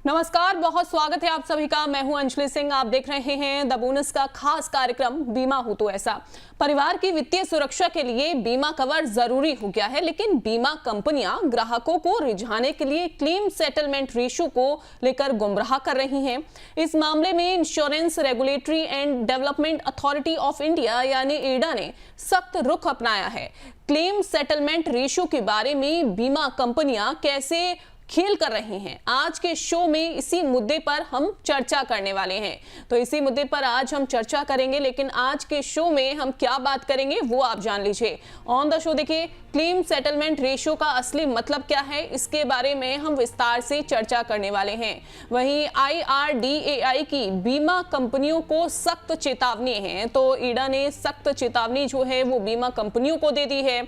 नमस्कार, बहुत स्वागत है आप सभी का। मैं हूं अंजलि सिंह। आप देख रहे हैं द बोनस का खास कार्यक्रम बीमा हो तो ऐसा। परिवार की वित्तीय सुरक्षा के लिए बीमा कवर जरूरी हो गया है, लेकिन बीमा कंपनियां ग्राहकों को रिझाने के लिए क्लेम सेटलमेंट रेशियो को लेकर गुमराह कर रही हैं। इस मामले में insurance regulatory and development authority of India यानी इरडा ने सख्त रुख अपनाया है। क्लेम सेटलमेंट रेशियो के बारे में बीमा कंपनियां कैसे खेल कर रही हैं, आज के शो में इसी मुद्दे पर हम चर्चा करने वाले हैं। तो इसी मुद्दे पर आज हम चर्चा करेंगे, लेकिन आज के शो में हम क्या बात करेंगे वो आप जान लीजिए। ऑन द शो देखिए, क्लेम सेटलमेंट रेशियो का असली मतलब क्या है, इसके बारे में हम विस्तार से चर्चा करने वाले हैं। वहीं IRDAI की बीमा कंपनियों को सख्त चेतावनी है, तो इरडा ने सख्त चेतावनी जो है वो बीमा कंपनियों को दे दी है।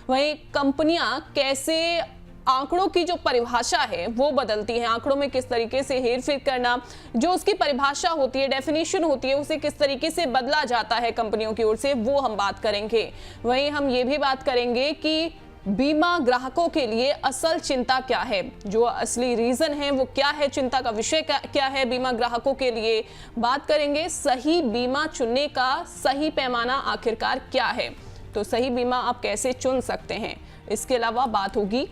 वहीं कंपनियां कैसे आंकड़ों की जो परिभाषा है वो बदलती है, आंकड़ों में किस तरीके से हेरफेर करना, जो उसकी परिभाषा होती है, डेफिनेशन होती है, उसे किस तरीके से बदला जाता है कंपनियों की ओर से, वो हम बात करेंगे। वहीं हम ये भी बात करेंगे कि बीमा ग्राहकों के लिए असल चिंता क्या है, जो असली रीजन है वो क्या है, चिंता का विषय क्या है बीमा ग्राहकों के लिए। बात करेंगे सही बीमा चुनने का सही पैमाना आखिरकार क्या है, तो सही बीमा आप कैसे चुन सकते हैं। इसके अलावा बात होगी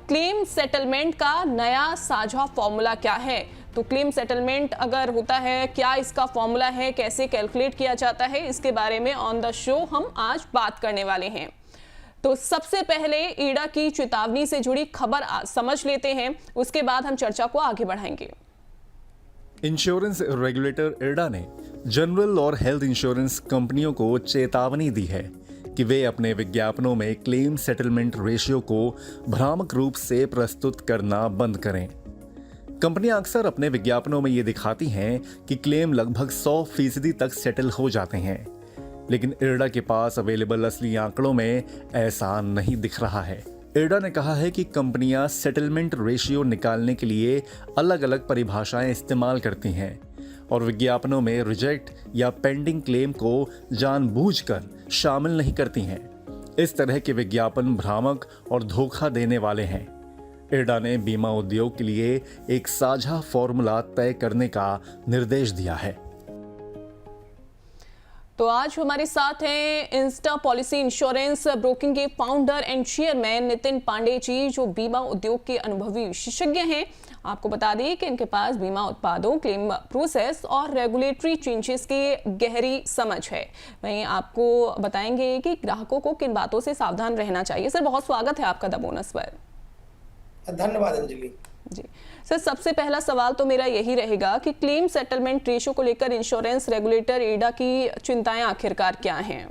क्लेम सेटलमेंट का नया साझा फॉर्मूला क्या है, तो क्लेम सेटलमेंट अगर होता है, क्या इसका फॉर्मूला है, कैसे कैलकुलेट किया जाता है, इसके बारे में ऑन द शो हम आज बात करने वाले हैं। तो सबसे पहले इरडा की चेतावनी से जुड़ी खबर समझ लेते हैं, उसके बाद हम चर्चा को आगे बढ़ाएंगे। इंश्योरेंस रेगुलेटर इरडा ने जनरल और हेल्थ इंश्योरेंस कंपनियों को चेतावनी दी है कि वे अपने विज्ञापनों में क्लेम सेटलमेंट रेशियो को भ्रामक रूप से प्रस्तुत करना बंद करें। कंपनियां अक्सर अपने विज्ञापनों में ये दिखाती हैं कि क्लेम लगभग 100% तक सेटल हो जाते हैं, लेकिन इरडा के पास अवेलेबल असली आंकड़ों में ऐसा नहीं दिख रहा है। इरडा ने कहा है कि कंपनियां सेटलमेंट रेशियो निकालने के लिए अलग अलग परिभाषाएं इस्तेमाल करती हैं और विज्ञापनों में रिजेक्ट या पेंडिंग क्लेम को जानबूझकर शामिल नहीं करती हैं। इस तरह के विज्ञापन भ्रामक और धोखा देने वाले हैं। इरडा ने बीमा उद्योग के लिए एक साझा फॉर्मूला तय करने का निर्देश दिया है। तो आज हमारे साथ हैं इंस्टा पॉलिसी इंश्योरेंस ब्रोकिंग के founder and chairman Nitin Pandey ji, जो बीमा उद्योग के अनुभवी विशेषज्ञ हैं। आपको बता दें कि इनके पास बीमा उत्पादों, क्लेम प्रोसेस और रेगुलेटरी चेंजेस की गहरी समझ है। वहीं आपको बताएंगे कि ग्राहकों को किन बातों से सावधान रहना चाहिए। सर, बहुत स्वागत है आपका द बोनस पर। धन्यवाद अंजलि जी सर, सबसे पहला सवाल तो मेरा यही रहेगा कि क्लेम सेटलमेंट रेशियो को लेकर इंश्योरेंस रेगुलेटर इरडा की चिंताएं आखिरकार क्या हैं?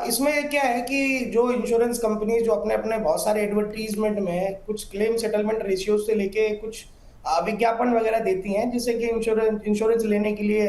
इसमें क्या है कि जो इंश्योरेंस कंपनी जो अपने अपने बहुत सारे एडवर्टीजमेंट में कुछ क्लेम सेटलमेंट रेशियो से लेके कुछ विज्ञापन वगैरह देती हैं, जिससे कि इंश्योरेंस लेने के लिए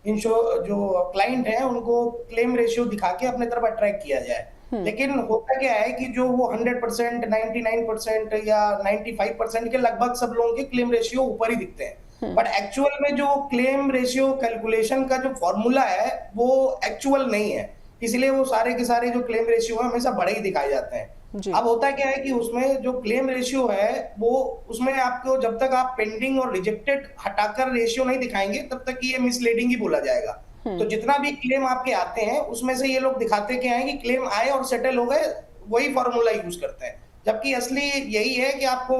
जो क्लाइंट है उनको क्लेम रेशियो दिखा के अपने तरफ अट्रैक्ट किया जाए। लेकिन होता क्या है कि जो वो 100%, 99% या 95% के लगभग सब लोगों के क्लेम रेशियो ऊपर ही दिखते हैं, बट एक्चुअल में जो क्लेम रेशियो कैलकुलेशन का जो फॉर्मूला है वो एक्चुअल नहीं है, इसलिए वो सारे के सारे जो क्लेम रेशियो है हमेशा बड़े ही दिखाए जाते हैं। अब होता क्या है कि उसमें जो क्लेम रेशियो है वो उसमें आपको जब तक आप पेंडिंग और रिजेक्टेड हटाकर रेशियो नहीं दिखाएंगे तब तक ये मिसलीडिंग ही बोला जाएगा। तो जितना भी क्लेम आपके आते हैं उसमें से ये लोग दिखाते क्या है कि क्लेम आए और सेटल हो गए, वही फॉर्मूला यूज करते हैं, जबकि असली यही है कि आपको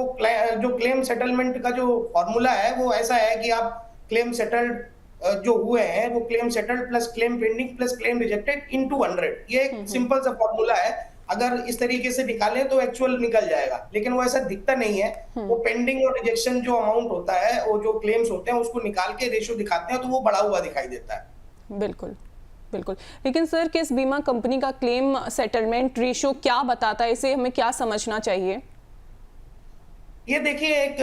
जो क्लेम सेटलमेंट का जो फॉर्मूला है वो ऐसा है कि आप क्लेम सेटल्ड जो हुए हैं वो claim settled plus claim pending plus claim rejected into 100, ये एक सिंपल सा फॉर्मूला है। अगर इस तरीके से निकालें तो एक्चुअल निकल जाएगा, लेकिन वो ऐसा दिखता नहीं है। वो पेंडिंग और रिजेक्शन जो अमाउंट होता है, वो जो क्लेम्स होते हैं उसको निकाल के रेशियो दिखाते हैं तो वो बढ़ा हुआ दिखाई देता है। बिल्कुल बिल्कुल। लेकिन सर, किस बीमा कंपनी का क्लेम सेटलमेंट रेशियो क्या बताता है, इसे हमें क्या समझना चाहिए? ये देखिए, एक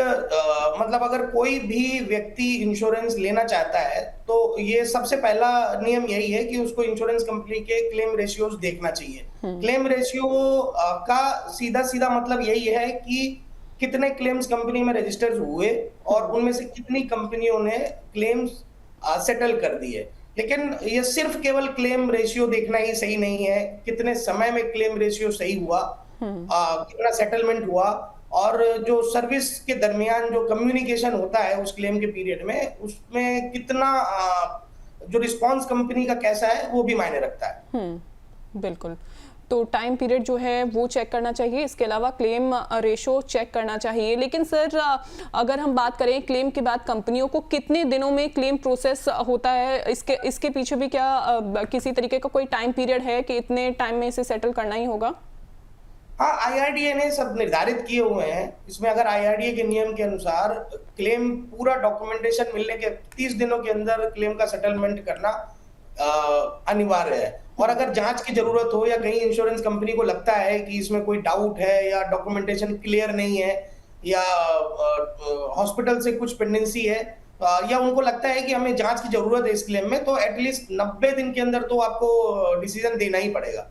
मतलब अगर कोई भी व्यक्ति इंश्योरेंस लेना चाहता है तो ये सबसे पहला नियम यही है कि उसको इंश्योरेंस कंपनी के क्लेम रेशियोज देखना चाहिए। क्लेम रेशियो का सीधा सीधा मतलब यही है कि कितने क्लेम्स कंपनी में रजिस्टर हुए और उनमें से कितनी कंपनियों ने क्लेम्स सेटल कर दिए। लेकिन ये सिर्फ केवल क्लेम रेशियो देखना ही सही नहीं है, कितने समय में क्लेम रेशियो सही हुआ, कितना सेटलमेंट हुआ, और जो सर्विस के दरमियान जो कम्युनिकेशन होता है उस क्लेम के पीरियड में, उसमें कितना जो रिस्पॉन्स कंपनी का कैसा है वो भी मायने रखता है। बिल्कुल। तो टाइम पीरियड जो है वो चेक करना चाहिए, इसके अलावा क्लेम रेशो चेक करना चाहिए। लेकिन सर अगर हम बात करें क्लेम के बाद कंपनियों को कितने दिनों में क्लेम प्रोसेस होता है, इसके पीछे भी क्या किसी तरीके का कोई टाइम पीरियड है कि इतने टाइम में इसे सेटल करना ही होगा? हाँ, आईआरडीए ने सब निर्धारित किए हुए हैं। इसमें अगर आईआरडीए के नियम के अनुसार क्लेम पूरा डॉक्यूमेंटेशन मिलने के 30 दिनों के अंदर क्लेम का सेटलमेंट करना अनिवार्य है। और अगर जांच की जरूरत हो या कहीं इंश्योरेंस कंपनी को लगता है कि इसमें कोई डाउट है या डॉक्यूमेंटेशन क्लियर नहीं है या हॉस्पिटल से कुछ पेंडेंसी है या उनको लगता है कि हमें जांच की जरूरत है इस क्लेम में, तो एटलीस्ट 90 दिन के अंदर तो आपको डिसीजन देना ही पड़ेगा।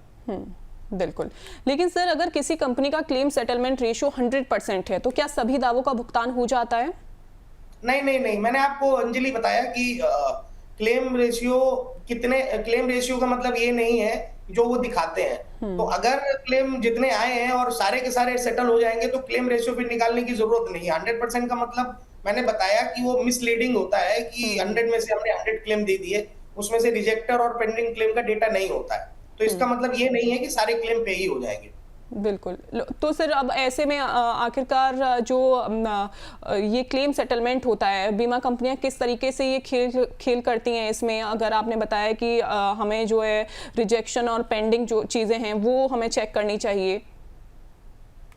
बिल्कुल। लेकिन सर अगर किसी कंपनी का क्लेम सेटलमेंट रेशियो 100% है तो क्या सभी दावों का भुगतान हो जाता है? नहीं, मैंने आपको अंजलि बताया कि क्लेम रेशियो का मतलब ये नहीं है जो वो दिखाते हैं। तो अगर क्लेम जितने आए हैं और सारे के सारे सेटल हो जाएंगे तो क्लेम रेशियो फिर निकालने की जरूरत नहीं है। 100% का मतलब मैंने बताया कि वो मिसलीडिंग होता है कि 100 में से हमने 100 क्लेम दे दिए, उसमें से रिजेक्टर और पेंडिंग क्लेम का डेटा नहीं होता है। तो इसका मतलब ये नहीं है कि सारे क्लेम पे ही हो जाएंगे। बिल्कुल। तो सर अब ऐसे में आखिरकार जो ये क्लेम सेटलमेंट होता है, बीमा कंपनियां किस तरीके से ये खेल करती हैं इसमें? अगर आपने बताया कि हमें जो है रिजेक्शन और पेंडिंग जो चीजें हैं वो हमें चेक करनी चाहिए।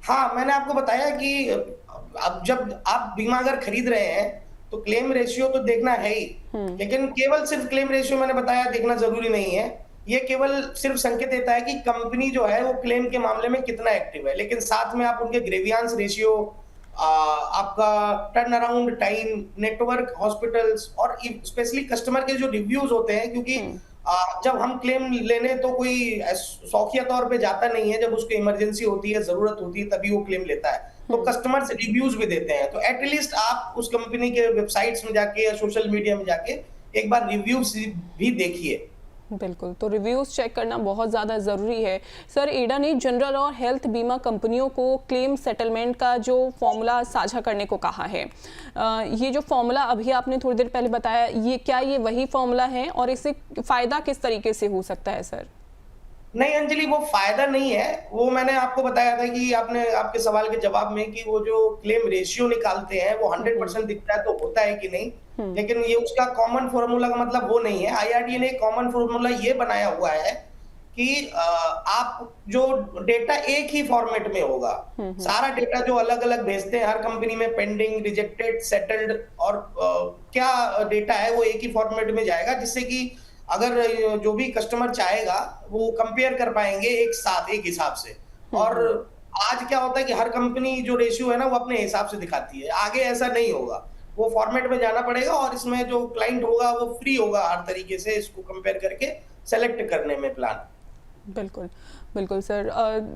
हाँ, मैंने आपको बताया कि अब जब आप बीमा अगर खरीद रहे हैं तो क्लेम रेशियो तो देखना है ही, लेकिन केवल सिर्फ क्लेम रेशियो मैंने बताया देखना जरूरी नहीं है। ये केवल सिर्फ संकेत देता है कि कंपनी जो है वो क्लेम के मामले में कितना एक्टिव है, लेकिन साथ में आप उनके ग्रेवियांस रेशियो, आपका turn around time, network hospitals और स्पेशली कस्टमर के जो रिव्यूज होते हैं, क्योंकि जब हम क्लेम लेने तो कोई शौकिया तौर पे जाता नहीं है, जब उसको इमरजेंसी होती है, जरूरत होती है तभी वो क्लेम लेता है। तो कस्टमर से रिव्यूज भी देते हैं, तो एटलीस्ट आप उस कंपनी के वेबसाइट्स में जाके या सोशल मीडिया में जाके एक बार रिव्यूज भी देखिए। बिल्कुल। तो रिव्यूज चेक करना बहुत ज़्यादा ज़रूरी है। सर एडा ने जनरल और हेल्थ बीमा कंपनियों को क्लेम सेटलमेंट का जो फॉर्मूला साझा करने को कहा है, ये जो फॉर्मूला अभी आपने थोड़ी देर पहले बताया, ये वही फॉर्मूला है और इससे फ़ायदा किस तरीके से हो सकता है सर? नहीं अंजलि, वो फायदा नहीं है। वो मैंने आपको बताया था कि आपके सवाल के जवाब में कि वो जो क्लेम रेशियो निकालते हैं वो 100% दिखता है तो होता है कि नहीं, लेकिन ये उसका कॉमन फॉर्मूला का मतलब वो नहीं है। आईआरडीए ने कॉमन फॉर्मूला ये बनाया हुआ है कि आप जो डेटा एक ही फॉर्मेट में होगा, सारा डेटा जो अलग अलग भेजते हैं हर कंपनी में, पेंडिंग, रिजेक्टेड, सेटल्ड और क्या डेटा है वो एक ही फॉर्मेट में जाएगा, जिससे कि अगर जो भी कस्टमर चाहेगा वो कंपेयर कर पाएंगे एक साथ एक हिसाब से। और आज क्या होता है कि हर कंपनी जो रेशियो है ना वो अपने हिसाब से दिखाती है, आगे ऐसा नहीं होगा, वो फॉर्मेट में जाना पड़ेगा और इसमें जो क्लाइंट होगा वो फ्री होगा हर तरीके से इसको कंपेयर करके सेलेक्ट करने में प्लान। बिल्कुल बिल्कुल सर।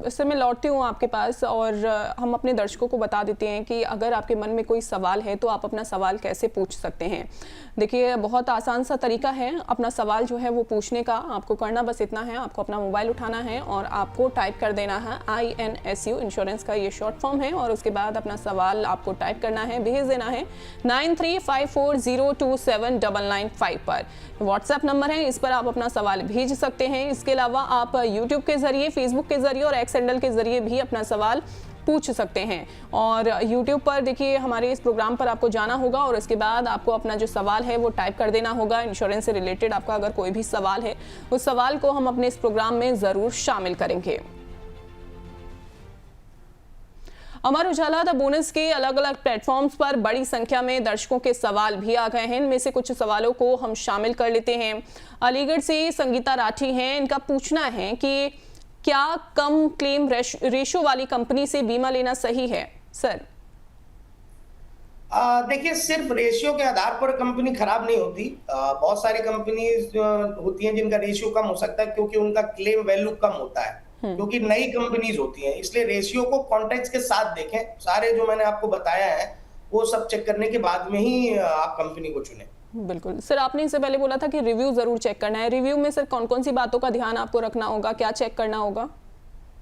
सर मैं लौटती हूँ आपके पास और हम अपने दर्शकों को बता देते हैं कि अगर आपके मन में कोई सवाल है तो आप अपना सवाल कैसे पूछ सकते हैं। देखिए बहुत आसान सा तरीका है अपना सवाल जो है वो पूछने का। आपको करना बस इतना है, आपको अपना मोबाइल उठाना है और आपको टाइप कर देना है INSU, इंश्योरेंस का ये शॉर्ट फॉर्म है, और उसके बाद अपना सवाल आपको टाइप करना है, भेज देना है 9354027995 पर। व्हाट्सएप नंबर है, इस पर आप अपना सवाल भेज सकते हैं। इसके अलावा आप यूट्यूब के जरिए, फेसबुक के जरिए और एक्स हैंडल के जरिए भी अपना सवाल पूछ सकते हैं। और YouTube पर देखिए हमारे इस प्रोग्राम पर आपको जाना होगा और इसके बाद आपको अपना जो सवाल है वो टाइप कर देना होगा। इंश्योरेंस से रिलेटेड आपका अगर कोई भी सवाल है उस सवाल को हम अपने इस प्रोग्राम में ज़रूर शामिल करेंगे। अमर उजाला द बोनस के अलग अलग प्लेटफॉर्म्स पर बड़ी संख्या में दर्शकों के सवाल भी आ गए हैं। इनमें से कुछ सवालों को हम शामिल कर लेते हैं। अलीगढ़ से संगीता राठी हैं, इनका पूछना है कि क्या कम क्लेम रेशो वाली कंपनी से बीमा लेना सही है? सर देखिए सिर्फ रेशियो के आधार पर कंपनी खराब नहीं होती। बहुत सारी कंपनीज होती हैं जिनका रेशियो कम हो सकता है क्योंकि उनका क्लेम वैल्यू कम होता है, क्योंकि नई कंपनीज होती हैं। इसलिए रेशियो को कॉन्टेक्स्ट के साथ देखें। सारे जो मैंने आपको बताया है वो सब चेक करने के बाद में ही आप कंपनी को चुनें। बिल्कुल सर, आपने इससे पहले बोला था कि रिव्यू जरूर चेक करना है। रिव्यू में सर कौन कौन सी बातों का ध्यान आपको रखना होगा, क्या चेक करना होगा?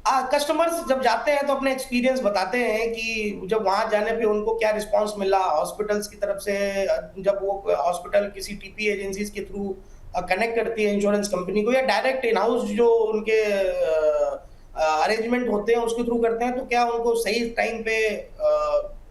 कस्टमर्स जब जाते हैं तो अपने एक्सपीरियंस बताते हैं कि जब वहां जाने पे उनको क्या रिस्पांस मिला हॉस्पिटल्स की तरफ से। जब वो हॉस्पिटल किसी टीपी एजेंसीज के थ्रू कनेक्ट करती है इंश्योरेंस कंपनी को, या डायरेक्ट इन हाउस जो उनके अरेंजमेंट होते हैं उसके थ्रू करते हैं, तो क्या उनको सही टाइम पे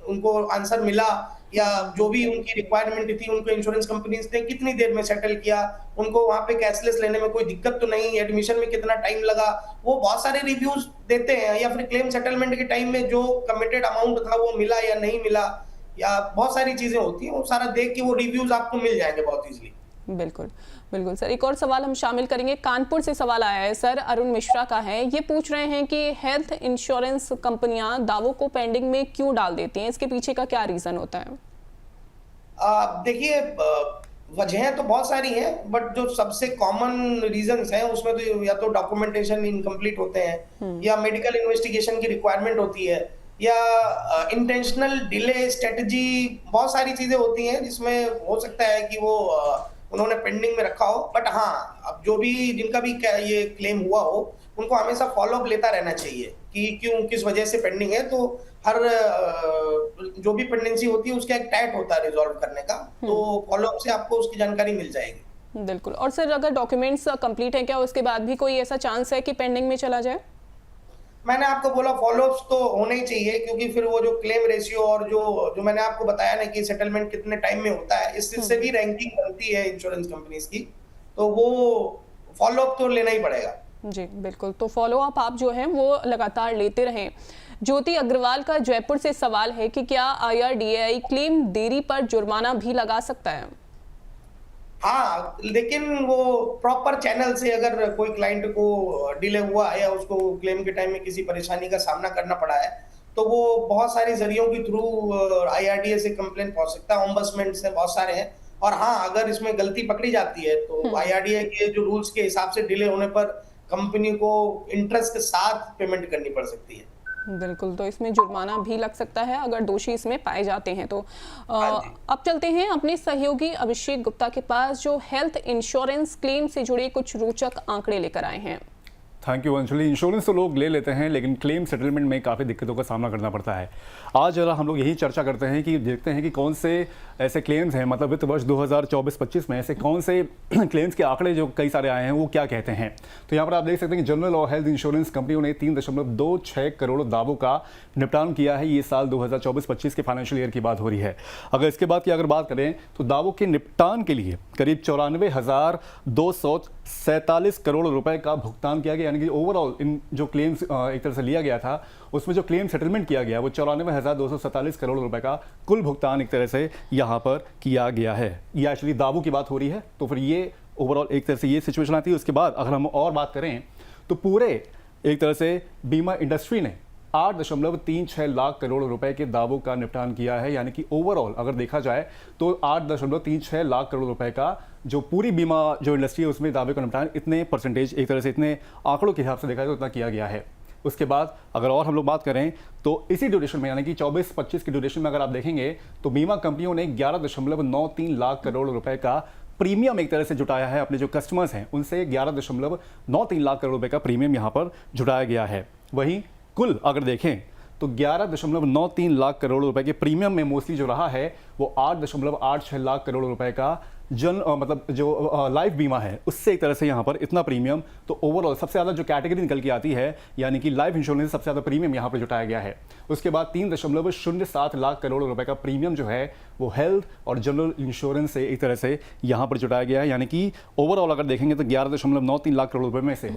उनको आंसर मिला, या जो भी उनकी रिक्वायरमेंट थी उनको इंश्योरेंस कंपनीज ने कितनी देर में सेटल किया, उनको वहां पे कैशलेस लेने में कोई दिक्कत तो नहीं, एडमिशन में कितना टाइम लगा, वो बहुत सारे रिव्यूज देते हैं। या फिर क्लेम सेटलमेंट के टाइम में जो कमिटेड अमाउंट था वो मिला या नहीं मिला, या बहुत सारी चीजें होती हैं, वो सारा देख के वो रिव्यूज आपको मिल जाएंगे बहुत इजीली। बिल्कुल बिल्कुल सर, एक और सवाल हम शामिल करेंगे। कानपुर से सवाल आया है सर, अरुण मिश्रा का है। ये पूछ रहे हैं कि हेल्थ इंश्योरेंस कंपनियां दावों को पेंडिंग में क्यों डाल देती हैं, इसके पीछे का क्या रीजन होता है? देखिए, वजहें तो बहुत सारी हैं, बट जो सबसे कॉमन रीजंस हैं उसमें तो या तो डॉक्यूमेंटेशन इनकम्प्लीट होते हैं, या मेडिकल इन्वेस्टिगेशन की रिक्वायरमेंट होती है, या इंटेंशनल डिले स्ट्रेटजी, बहुत सारी चीजें होती हैं जिसमें हो सकता है कि वो उन्होंने पेंडिंग में रखा हो। बट हाँ, अब जो भी जिनका भी ये क्लेम हुआ हो उनको हमेशा फॉलोअप लेता रहना चाहिए कि क्यों किस वजह से पेंडिंग है। तो हर जो भी पेंडेंसी होती है उसका एक टाइट होता है रिजॉल्व करने का, तो फॉलोअप से आपको उसकी जानकारी मिल जाएगी। बिल्कुल। और सर अगर डॉक्यूमेंट्स कंप्लीट है, क्या उसके बाद भी कोई ऐसा चांस है कि पेंडिंग में चला जाए? मैंने आपको बोला फॉलोअप्स तो होने ही चाहिए, क्योंकि फिर वो जो क्लेम रेशियो और जो मैंने आपको बताया ना कि सेटलमेंट कितने टाइम में होता है, इससे भी रैंकिंग बनती है इंश्योरेंस कंपनीज की, तो वो फॉलोअप तो लेना ही पड़ेगा। जी बिल्कुल, तो फॉलो अप आप जो है वो लगातार लेते रहें। ज्योति अग्रवाल का जयपुर से सवाल है कि क्या IRDAI क्लेम देरी पर जुर्माना भी लगा सकता है? हाँ, लेकिन वो प्रॉपर चैनल से अगर कोई क्लाइंट को डिले हुआ है या उसको क्लेम के टाइम में किसी परेशानी का सामना करना पड़ा है, तो वो बहुत सारे जरियों के थ्रू IRDA से कंप्लेंट पहुंच सकता है, ओम्बड्समैन से बहुत सारे हैं। और हाँ, अगर इसमें गलती पकड़ी जाती है तो IRDA के जो रूल्स के हिसाब से डिले होने पर कंपनी को इंटरेस्ट के साथ पेमेंट करनी पड़ सकती है। बिल्कुल, तो इसमें जुर्माना भी लग सकता है अगर दोषी इसमें पाए जाते हैं तो। अब चलते हैं अपने सहयोगी अभिषेक गुप्ता के पास, जो हेल्थ इंश्योरेंस क्लेम से जुड़े कुछ रोचक आंकड़े लेकर आए हैं। Thank you Anshuli. इंश्योरेंस तो लोग ले लेते हैं, लेकिन क्लेम सेटलमेंट में काफ़ी दिक्कतों का सामना करना पड़ता है। आज जरा हम लोग यही चर्चा करते हैं कि देखते हैं कि कौन से ऐसे क्लेम्स हैं, मतलब वित्त वर्ष 2024-25 में ऐसे कौन से क्लेम्स के आंकड़े जो कई सारे आए हैं वो क्या कहते हैं। तो यहाँ पर आप देख सकते हैं कि जनरल और हेल्थ इंश्योरेंस कंपनियों ने 3.26 करोड़ दावों का निपटान किया है। ये साल 2024-25 के फाइनेंशियल ईयर की बात हो रही है। अगर इसके बाद की अगर बात करें तो दावों के निपटान के लिए करीब 94,247 करोड़ रुपए का भुगतान किया गया, यानी कि ओवरऑल इन जो क्लेम्स एक तरह से लिया गया था उसमें जो क्लेम सेटलमेंट किया गया वो 94,247 करोड़ रुपए का कुल भुगतान एक तरह से यहाँ पर किया गया है। ये एक्चुअली दावों की बात हो रही है, तो फिर ये ओवरऑल एक तरह से ये सिचुएशन आती है। उसके बाद अगर हम और बात करें तो पूरे एक तरह से बीमा इंडस्ट्री ने 8.36 लाख करोड़ रुपए के दावों का निपटान किया है, यानी कि ओवरऑल अगर देखा जाए तो 8.36 लाख करोड़ रुपए का जो पूरी बीमा जो इंडस्ट्री है उसमें दावे का निपटान इतने परसेंटेज एक तरह से इतने आंकड़ों के हिसाब से देखा जाए तो उतना किया गया है। उसके बाद अगर और हम लोग बात करें तो इसी ड्यूरेशन में यानी कि 24-25 की ड्यूरेशन में अगर आप देखेंगे तो बीमा कंपनियों ने 11.93 लाख करोड़ रुपए का प्रीमियम एक तरह से जुटाया है। अपने जो कस्टमर्स हैं उनसे 11.93 लाख करोड़ रुपए का प्रीमियम यहाँ पर जुटाया गया है। वहीं कुल अगर देखें तो 11.93 लाख करोड़ रुपए के प्रीमियम में मोस्टली जो रहा है वो 8.86 लाख करोड़ रुपए का मतलब जो लाइफ बीमा है उससे एक तरह से यहाँ पर इतना प्रीमियम। तो ओवरऑल सबसे ज़्यादा जो कैटेगरी निकल के आती है यानी कि लाइफ इंश्योरेंस सबसे ज़्यादा प्रीमियम यहाँ पर जुटाया गया है। उसके बाद 3.07 लाख करोड़ रुपए का प्रीमियम जो है वो हेल्थ और जनरल इंश्योरेंस से एक तरह से यहाँ पर जुटाया गया है, यानी कि ओवरऑल अगर देखेंगे तो 11.93 लाख करोड़ रुपए में से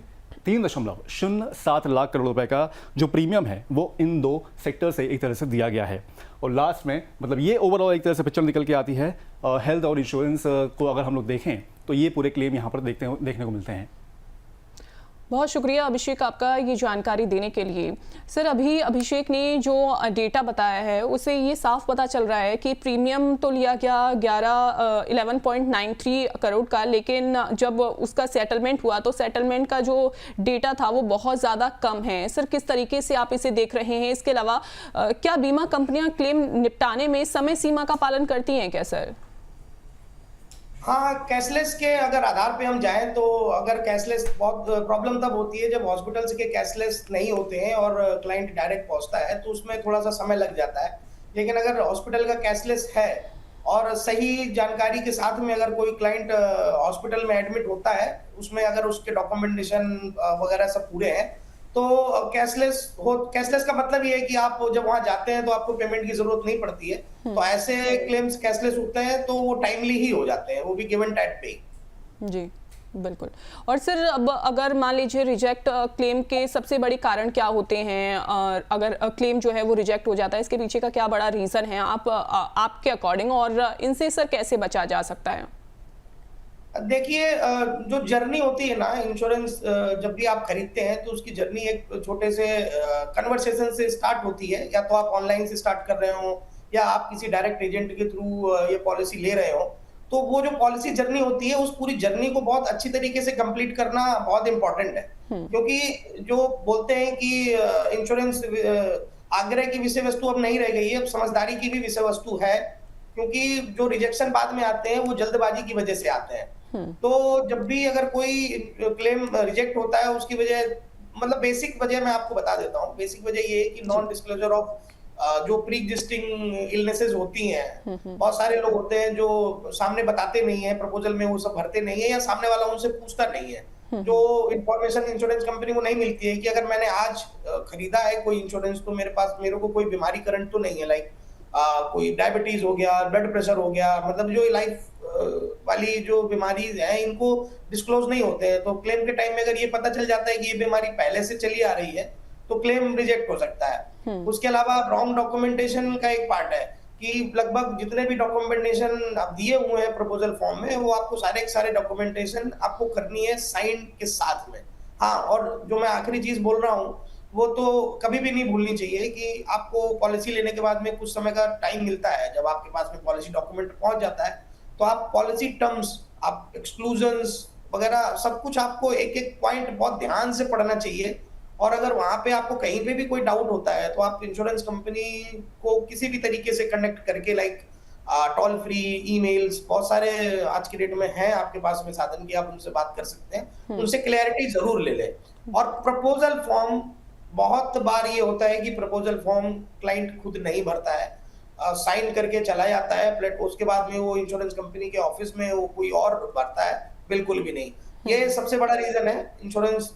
3.07 लाख करोड़ रुपए का जो प्रीमियम है वो इन दो सेक्टर से एक तरह से दिया गया है। और लास्ट में मतलब ये ओवरऑल एक तरह से पिक्चर निकल के आती है। हेल्थ और इंश्योरेंस को अगर हम लोग देखें तो ये पूरे क्लेम यहाँ पर देखने को मिलते हैं। बहुत शुक्रिया अभिषेक आपका ये जानकारी देने के लिए। सर अभी अभिषेक ने जो डेटा बताया है उससे ये साफ पता चल रहा है कि प्रीमियम तो लिया गया 11.93 करोड़ का, लेकिन जब उसका सेटलमेंट हुआ तो सेटलमेंट का जो डेटा था वो बहुत ज़्यादा कम है। सर किस तरीके से आप इसे देख रहे हैं? इसके अलावा क्या बीमा कंपनियां क्लेम निपटाने में समय सीमा का पालन करती हैं क्या सर? हाँ, कैशलेस के अगर आधार पे हम जाएँ तो अगर कैशलेस बहुत प्रॉब्लम तब होती है जब हॉस्पिटल्स के कैशलेस नहीं होते हैं और क्लाइंट डायरेक्ट पहुँचता है तो उसमें थोड़ा-सा समय लग जाता है। लेकिन अगर हॉस्पिटल का कैशलेस है और सही जानकारी के साथ में अगर कोई क्लाइंट हॉस्पिटल में एडमिट होता है, उसमें अगर उसके डॉक्यूमेंटेशन वगैरह सब पूरे हैं, तो कैशलेस का मतलब ये है कि आप जब वहाँ जाते हैं तो आपको पेमेंट की ज़रूरत नहीं पड़ती है। तो ऐसे क्लेम्स कैशलेस होते हैं तो वो टाइमली ही हो जाते हैं, वो भी गिवन टाइम पे ही। जी, बिल्कुल। और सर अब अगर मान लीजिए रिजेक्ट क्लेम के सबसे बड़े कारण क्या होते हैं? और अगर क्लेम जो है वो रिजेक्ट हो जाता है, इसके पीछे का क्या बड़ा रीज़न है आपके अकॉर्डिंग, और इनसे सर कैसे बचा जा सकता है? देखिए जो जर्नी होती है ना इंश्योरेंस जब भी आप खरीदते हैं तो उसकी जर्नी एक छोटे से कन्वर्सेशन से स्टार्ट होती है, या तो आप ऑनलाइन से स्टार्ट कर रहे हो या आप किसी डायरेक्ट एजेंट के थ्रू ये पॉलिसी ले रहे हो। तो वो जो पॉलिसी जर्नी होती है उस पूरी जर्नी को बहुत अच्छी तरीके से कंप्लीट करना बहुत इंपॉर्टेंट है, क्योंकि जो बोलते हैं कि इंश्योरेंस आग्रह की विषय वस्तु अब नहीं रह गई है, अब समझदारी की भी विषय वस्तु है, क्योंकि जो रिजेक्शन बाद में आते हैं वो जल्दबाजी की वजह से आते हैं। तो जब भी अगर कोई क्लेम रिजेक्ट होता है उसकी वजह, मतलब बेसिक वजह मैं आपको बता देता हूँ। बेसिक वजह ये है कि नॉन डिस्क्लोजर ऑफ जो प्री एग्जिस्टिंग इलनेसेस होती हैं। बहुत सारे लोग होते हैं जो सामने बताते नहीं है, प्रपोजल में वो सब भरते नहीं है या सामने वाला उनसे पूछता नहीं है। जो इंफॉर्मेशन इंश्योरेंस कंपनी को नहीं मिलती है कि अगर मैंने आज खरीदा है कोई इंश्योरेंस तो मेरे को कोई बीमारी करंट तो नहीं है, लाइक कोई डायबिटीज हो गया, ब्लड प्रेशर हो गया, मतलब जो लाइफ वाली जो बीमारीज हैं इनको डिस्क्लोज नहीं होते हैं। तो क्लेम के टाइम में अगर ये पता चल जाता है कि ये बीमारी पहले से चली आ रही है तो क्लेम रिजेक्ट हो सकता है। उसके अलावा रॉन्ग डॉक्यूमेंटेशन का एक पार्ट है कि लगभग जितने भी डॉक्यूमेंटेशन आप दिए हुए हैं प्रपोजल फॉर्म में वो आपको सारे के सारे डॉक्यूमेंटेशन आपको करनी है साइन के साथ में। हाँ, और जो मैं आखिरी चीज बोल रहा हूँ वो तो कभी भी नहीं भूलनी चाहिए कि आपको पॉलिसी लेने के बाद में कुछ समय का टाइम मिलता है। जब आपके पास में पॉलिसी डॉक्यूमेंट पहुंच जाता है तो आप पॉलिसी टर्म्स, आप एक्सक्लूजन्स वगैरह सब कुछ आपको एक एक पॉइंट बहुत ध्यान से पढ़ना चाहिए। और अगर वहां पे आपको कहीं पे भी कोई डाउट होता है तो आप इंश्योरेंस कंपनी को किसी भी तरीके से कनेक्ट करके, लाइक टोल फ्री, ईमेल्स, बहुत सारे आज की डेट में हैं आपके पास में साधन की, आप उनसे बात कर सकते हैं, उनसे क्लैरिटी जरूर ले लें। और प्रपोजल फॉर्म, बहुत बार ये होता है कि प्रपोजल फॉर्म क्लाइंट खुद नहीं भरता है, साइन करके चला जाता है प्लेट, उसके बाद में वो इंश्योरेंस कंपनी के ऑफिस में वो कोई और भरता है, बिल्कुल भी नहीं। ये सबसे बड़ा रीजन है इंश्योरेंस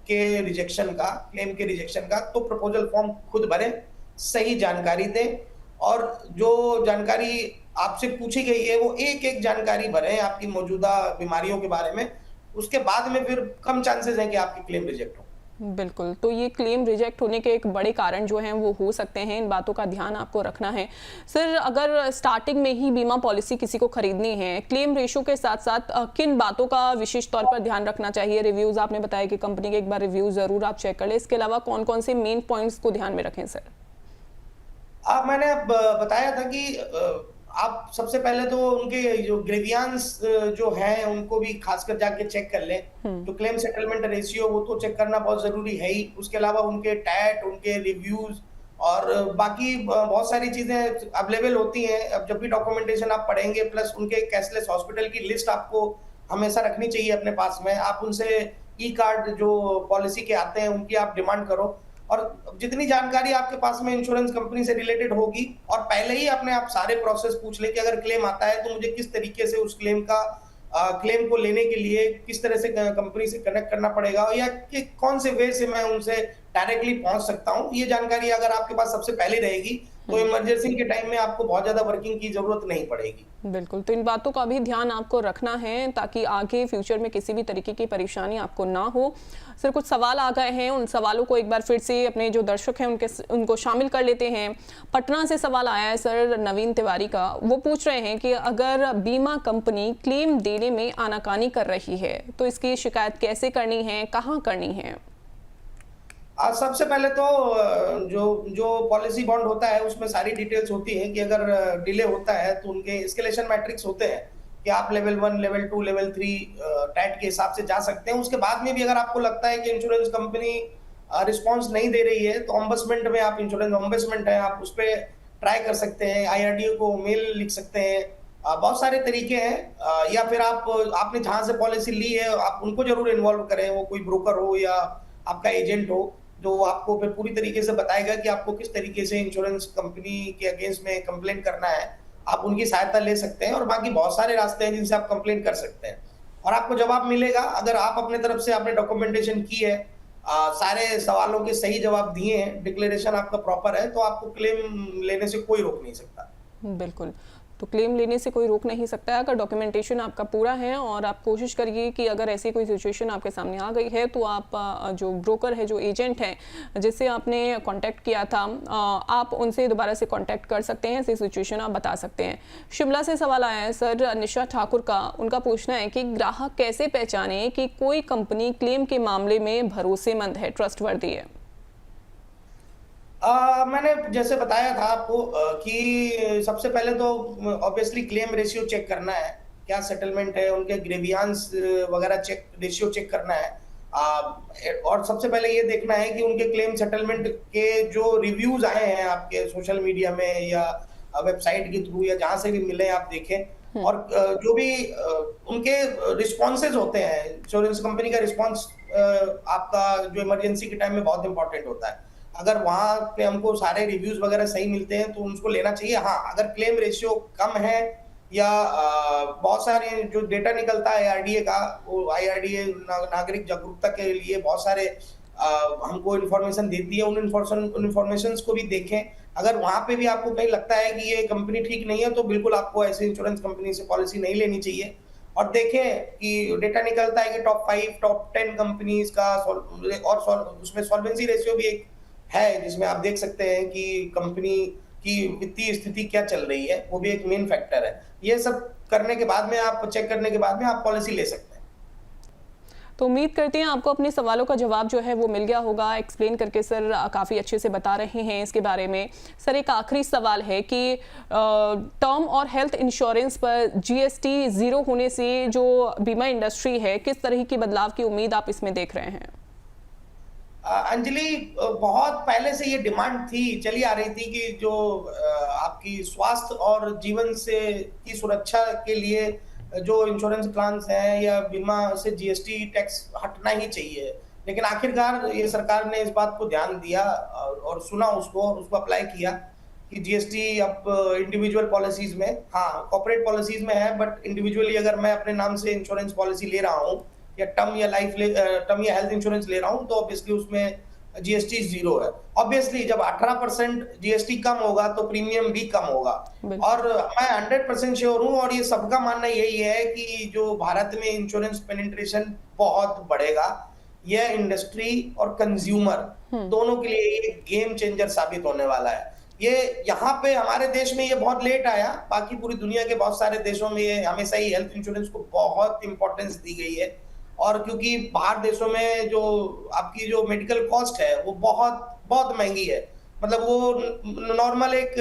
के रिजेक्शन का, क्लेम के रिजेक्शन का। तो प्रपोजल फॉर्म खुद भरें, सही जानकारी दें, और जो जानकारी आपसे पूछी गई है वो एक एक जानकारी भरें आपकी मौजूदा बीमारियों के बारे में। उसके बाद में फिर कम चांसेस हैं कि आपकी क्लेम रिजेक्ट हो। बिल्कुल, तो ये क्लेम रिजेक्ट होने के एक बड़े कारण जो हैं वो हो सकते हैं, इन बातों का ध्यान आपको रखना है। सर, अगर स्टार्टिंग में ही बीमा पॉलिसी किसी को खरीदनी है, क्लेम रेशो के साथ साथ किन बातों का विशेष तौर पर ध्यान रखना चाहिए? रिव्यूज़, आपने बताया कि कंपनी के एक बार रिव्यू ज़रूर आप चेक कर लें, इसके अलावा कौन कौन से मेन पॉइंट्स को ध्यान में रखें सर? मैंने अब बताया था कि आप सबसे पहले तो उनके जो ग्रेवियांस जो हैं उनको भी खासकर जाके चेक कर लें। तो क्लेम सेटलमेंट रेशियो वो तो चेक करना बहुत जरूरी है ही। उसके अलावा उनके टैट, उनके रिव्यूज और बाकी बहुत सारी चीजें अवेलेबल होती हैं। अब जब भी डॉक्यूमेंटेशन आप पढ़ेंगे, प्लस उनके कैशलेस हॉस्पिटल की लिस्ट आपको हमेशा रखनी चाहिए अपने पास में। आप उनसे ई कार्ड जो पॉलिसी के आते हैं उनकी आप डिमांड करो, और जितनी जानकारी आपके पास में इंश्योरेंस कंपनी से रिलेटेड होगी, और पहले ही अपने आप सारे प्रोसेस पूछ ले कि अगर क्लेम आता है तो मुझे किस तरीके से उस क्लेम को लेने के लिए किस तरह से कंपनी से कनेक्ट करना पड़ेगा, या कि कौन से वे से मैं उनसे डायरेक्टली पहुंच सकता हूं। ये जानकारी अगर आपके पास सबसे पहले रहेगी तो इमरजेंसी के टाइम में आपको बहुत ज्यादा वर्किंग की जरूरत नहीं पड़ेगी। बिल्कुल, तो इन बातों का भी ध्यान आपको रखना है ताकि आगे फ्यूचर में किसी भी तरीके की परेशानी आपको ना हो। सर, कुछ सवाल आ गए हैं, उन सवालों को एक बार फिर से अपने जो दर्शक हैं उनको शामिल कर लेते हैं। पटना से सवाल आया है सर, नवीन तिवारी का। वो पूछ रहे हैं कि अगर बीमा कंपनी क्लेम देने में आनाकानी कर रही है तो इसकी शिकायत कैसे करनी है, कहाँ करनी है? सबसे पहले तो जो पॉलिसी बॉन्ड होता है उसमें सारी डिटेल्स होती हैं कि अगर डिले होता है तो उनके एस्केलेशन मैट्रिक्स होते हैं कि आप लेवल 1, लेवल 2, लेवल 3 टैट के हिसाब से जा सकते हैं। उसके बाद में भी अगर आपको लगता है कि इंश्योरेंस कंपनी रिस्पॉन्स नहीं दे रही है तो ऑम्बड्समेंट में आप, इंश्योरेंस ऑम्बड्समेंट है, आप उस पर ट्राई कर सकते हैं। IRDO को मेल लिख सकते हैं, बहुत सारे तरीके हैं, या फिर आपने जहां से पॉलिसी ली है आप उनको जरूर इन्वॉल्व करें, वो कोई ब्रोकर हो या आपका एजेंट हो, जो आपको फिर पूरी तरीके से बताएगा कि आपको किस तरीके से इंश्योरेंस कंपनी के अगेंस्ट में कंप्लेंट करना है। आप उनकी सहायता ले सकते हैं और बाकी बहुत सारे रास्ते हैं जिनसे आप कंप्लेंट कर सकते हैं और आपको जवाब मिलेगा। अगर आप अपने तरफ से आपने डॉक्यूमेंटेशन की है, सारे सवालों के सही जवाब दिए हैं, डिक्लेरेशन आपका प्रॉपर है, तो आपको क्लेम लेने से कोई रोक नहीं सकता। बिल्कुल, तो क्लेम लेने से कोई रोक नहीं सकता है अगर डॉक्यूमेंटेशन आपका पूरा है और आप कोशिश करिए कि अगर ऐसी कोई सिचुएशन आपके सामने आ गई है तो आप जो ब्रोकर है, जो एजेंट है जिससे आपने कांटेक्ट किया था, आप उनसे दोबारा से कांटेक्ट कर सकते हैं, ऐसी सिचुएशन आप बता सकते हैं। शिमला से सवाल आया है सर निशा ठाकुर का, उनका पूछना है कि ग्राहक कैसे पहचाने कि कोई कंपनी क्लेम के मामले में भरोसेमंद है, ट्रस्टवर्दी है? मैंने जैसे बताया था आपको कि सबसे पहले तो ऑब्वियसली क्लेम रेशियो चेक करना है, क्या सेटलमेंट है, उनके ग्रेवियांस वगैरह रेशियो चेक करना है। और सबसे पहले ये देखना है कि उनके क्लेम सेटलमेंट के जो रिव्यूज आए हैं आपके सोशल मीडिया में या वेबसाइट के थ्रू या जहां से भी मिले आप देखें, और जो भी उनके रिस्पॉन्सेज होते हैं, इंश्योरेंस कंपनी का रिस्पॉन्स आपका जो इमरजेंसी के टाइम में बहुत इंपॉर्टेंट होता है। अगर वहां पे हमको सारे रिव्यूज वगैरह सही मिलते हैं तो उनको लेना चाहिए। हाँ, अगर क्लेम रेशियो कम है या बहुत सारे जो डेटा निकलता है आईआरडीए का, वो आईआरडीए नागरिक जागरूकता के लिए बहुत सारे हमको इन्फॉर्मेशन देती है, उन इन्फॉर्मेशन को भी देखें। अगर वहां पे भी आपको कहीं लगता है कि ये कंपनी ठीक नहीं है तो बिल्कुल आपको ऐसे इंश्योरेंस कंपनी से पॉलिसी नहीं लेनी चाहिए। और देखें कि डेटा निकलता है कि टॉप 5 टॉप 10 कंपनीज का और उसमें सॉल्वेंसी रेशियो भी एक है जिसमें आप देख सकते हैं कि कंपनी की वित्तीय स्थिति क्या चल रही है, वो भी एक मेन फैक्टर है। ये सब करने के बाद में, आप चेक करने के बाद में आप पॉलिसी ले सकते हैं। तो उम्मीद करते हैं आपको अपने सवालों का जवाब जो है वो मिल गया होगा। एक्सप्लेन करके सर काफ़ी अच्छे से बता रहे हैं इसके बारे में। सर एक आखिरी सवाल है कि टर्म और हेल्थ इंश्योरेंस पर जीएसटी 0 होने से जो बीमा इंडस्ट्री है, किस तरह की बदलाव की उम्मीद आप इसमें देख रहे हैं? अंजलि, बहुत पहले से ये डिमांड थी, चली आ रही थी कि जो आपकी स्वास्थ्य और जीवन से की सुरक्षा के लिए जो इंश्योरेंस प्लान्स हैं या बीमा से जीएसटी टैक्स हटना ही चाहिए। लेकिन आखिरकार ये सरकार ने इस बात को ध्यान दिया और सुना उसको और उसको अप्लाई किया कि जीएसटी अब इंडिविजुअल पॉलिसीज में, हाँ कॉर्पोरेट पॉलिसीज में है, बट इंडिविजुअली अगर मैं अपने नाम से इंश्योरेंस पॉलिसी ले रहा हूँ या टर्म या हेल्थ इंश्योरेंस ले रहा हूं तो ऑब्वियसली उसमें जीएसटी 0 है। ऑब्वियसली जब 18% जीएसटी कम होगा तो प्रीमियम भी कम होगा। और मैं 100% श्योर हूं और ये सबका मानना यही है कि जो भारत में इंश्योरेंस पेनिट्रेशन बहुत बढ़ेगा। यह इंडस्ट्री और कंज्यूमर दोनों के लिए ये गेम चेंजर साबित होने वाला है। ये यहाँ पे हमारे देश में ये बहुत लेट आया, बाकी पूरी दुनिया के बहुत सारे देशों में ये हमेशा ही हेल्थ इंश्योरेंस को बहुत इंपॉर्टेंस दी गई है। और क्योंकि बाहर देशों में जो आपकी जो मेडिकल कॉस्ट है वो बहुत बहुत महंगी है, मतलब वो नॉर्मल एक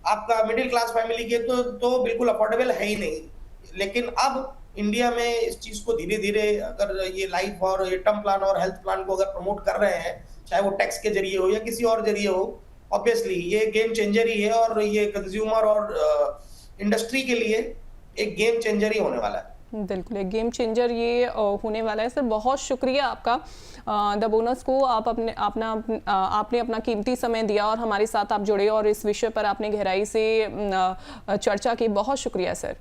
आपका मिडिल क्लास फैमिली के तो बिल्कुल अफोर्डेबल है ही नहीं। लेकिन अब इंडिया में इस चीज को धीरे धीरे अगर ये लाइफ और ये टर्म प्लान और हेल्थ प्लान को अगर प्रमोट कर रहे हैं, चाहे वो टैक्स के जरिए हो या किसी और जरिए हो, ऑब्वियसली ये गेम चेंजर ही है और ये कंज्यूमर और इंडस्ट्री के लिए एक गेम चेंजर ही होने वाला है। बिल्कुल एक गेम चेंजर ये होने वाला है। सर बहुत शुक्रिया आपका द बोनस को, आपने अपना कीमती समय दिया और हमारे साथ आप जुड़े और इस विषय पर आपने गहराई से चर्चा की। बहुत शुक्रिया sir.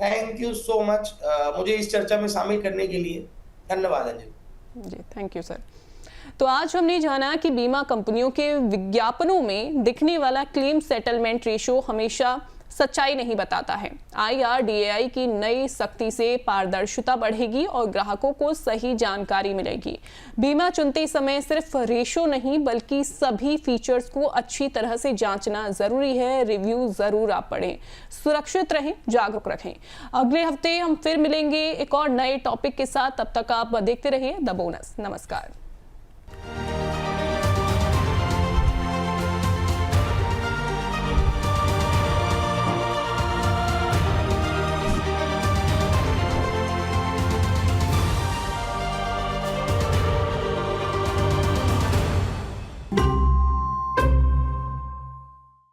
Thank you so much मुझे इस चर्चा में शामिल करने के लिए। धन्यवाद अंजलि जी, थैंक यू सर। तो आज हमने जाना कि बीमा कंपनियों के विज्ञापनों में दिखने वाला क्लेम सेटलमेंट रेशियो हमेशा सच्चाई नहीं बताता है। IRDAI की नई सख्ती से पारदर्शिता बढ़ेगी और ग्राहकों को सही जानकारी मिलेगी। बीमा चुनते समय सिर्फ रेशो नहीं बल्कि सभी फीचर्स को अच्छी तरह से जांचना जरूरी है। रिव्यू जरूर आप पढ़ें। सुरक्षित रहें, जागरूक रखें। अगले हफ्ते हम फिर मिलेंगे एक और नए टॉपिक के साथ। तब तक आप देखते रहिए द बोनस। नमस्कार।